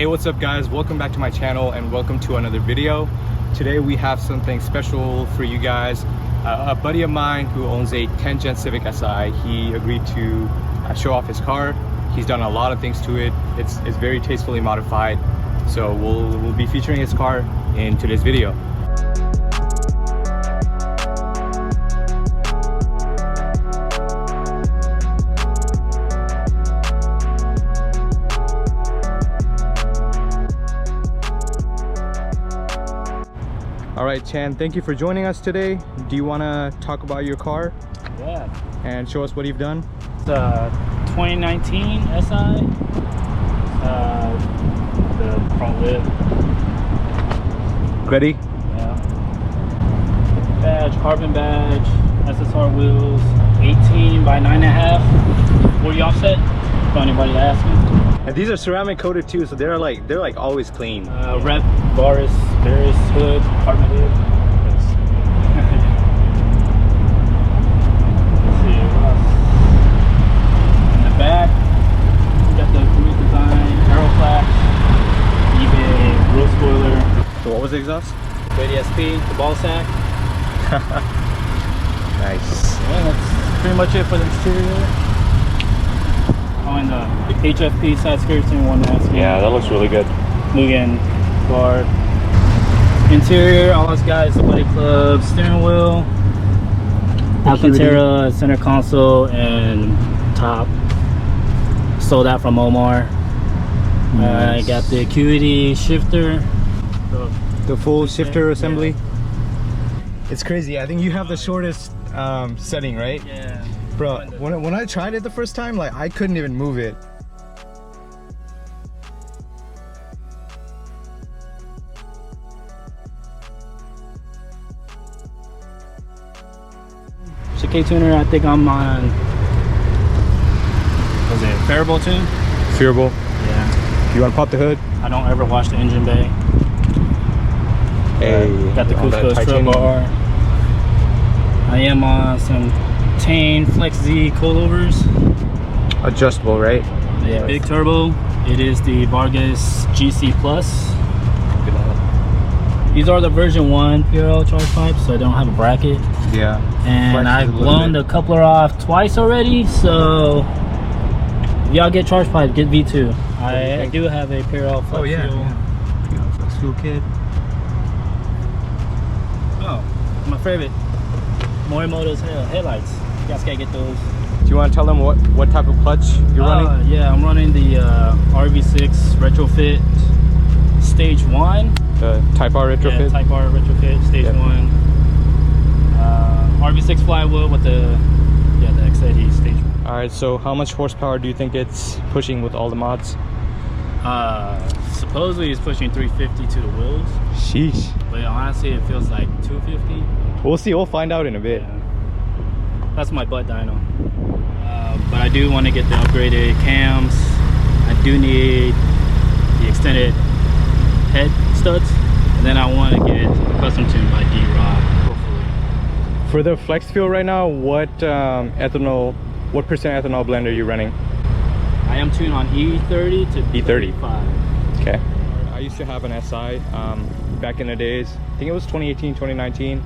Hey, what's up guys, welcome back to my channel and welcome to another video. Today we have something special for you guys. A buddy of mine who owns a 10th gen Civic Si, he agreed to show off his car. He's done a lot of things to it. It's very tastefully modified, so we'll be featuring his car in today's video. All right, Chan, thank you for joining us today. Do you want to talk about your car? Yeah. And show us what you've done? It's a 2019 SI. The front lip. Ready? Yeah. Badge, carbon badge, SSR wheels, 18 by 9.5. 40 offset, for anybody asking. And these are ceramic coated too, so they're like always clean. Rep, Varus, Varus hood, carbon hood. Let's see what else. In the back, we got the cruise design, aero flash, eBay, real spoiler. So what was the exhaust? Ready SP, the ball sack. Nice. Yeah, that's pretty much it for the exterior. Oh, and the HFP side skirts in one mask. Yeah, that looks really good. Mugen bar. Interior, all it's got is a Buddy Club steering wheel, Alcantara center console, and top. Stole that from Omar. Nice. I got the Acuity shifter. The full shifter assembly. Yeah. It's crazy. I think you have the shortest setting, right? Yeah. Bro, when I tried it the first time, like I couldn't even move it. Chicane tuner, I think I'm on, was it Phearable tune? Phearable. Yeah. You want to pop the hood? I don't ever wash the engine bay. Hey, got the Cusco strut bar. I am on some Tane Flex Z coilovers. Adjustable, right? Yeah, big turbo. It is the Vargas GC Plus. These are the version 1 Phearable charge pipes, so I don't have a bracket. Yeah. And I've blown the coupler off twice already, so if y'all get charge pipe, get V2. I do have a Phearable Flex Fuel. Flex Fuel kit. Oh, my favorite. Morimoto's headlights. You guys gotta get those. Do you want to tell them what type of clutch you're running? Yeah, I'm running the RV6 retrofit stage 1. The Type R retrofit? Yeah, Type R retrofit stage 1. RV6 flywheel with the X80 stage 1. Alright, so how much horsepower do you think it's pushing with all the mods? Supposedly it's pushing 350 to the wheels. Sheesh. But honestly it feels like 250. We'll see, we'll find out in a bit. Yeah. That's my butt dyno. But I do want to get the upgraded cams. I do need the extended head studs. And then I want to get custom tuned by D-Rock, hopefully. For the flex fuel right now, what percent ethanol blend are you running? I am tuned on E30 to E30. 35. Okay. I used to have an SI back in the days. I think it was 2018, 2019.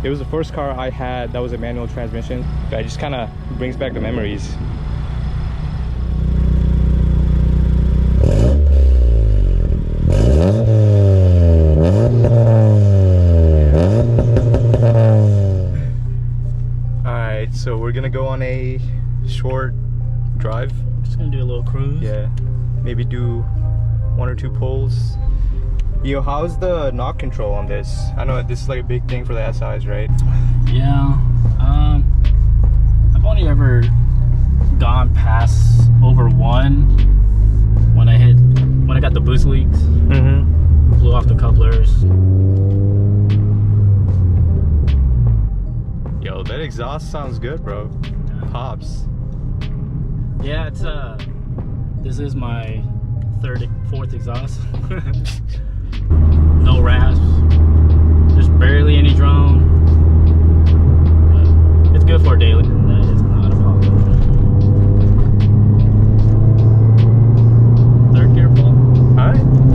It was the first car I had that was a manual transmission. But it just kind of brings back the memories. Alright, so we're gonna go on a short drive. Just gonna do a little cruise. Yeah, maybe do 1 or 2 pulls. Yo, how's the knock control on this? I know this is like a big thing for the SIs, right? Yeah. I've only ever gone past over 1 when I got the boost leaks. Blew off the couplers. Yo, that exhaust sounds good, bro. Pops. Yeah, it's this is my 4th exhaust. No rasp, just barely any drone. But it's good for a daily. That is not a problem. 3rd gear pull. Alright.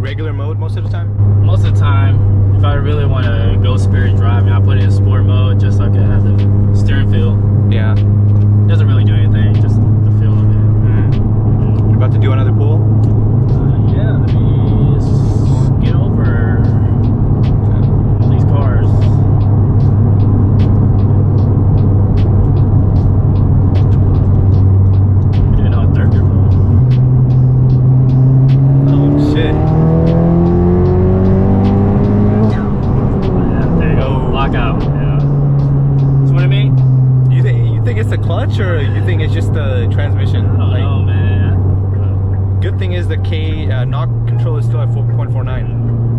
regular mode most of the time? Most of the time, if I really want to go spirit driving, I put it in sport mode just so I can have the steering feel. Yeah. Doesn't really do anything, just the feel of it. You're about to do another pull? Yeah, let me just get over all these cars. We're doing a third gear pull. Oh shit. Yeah, there you go. Oh. Lockout. Yeah. See what I mean? You think it's the clutch or you think it's just the transmission? I don't know, man. Good thing is the knock control is still at 4.49.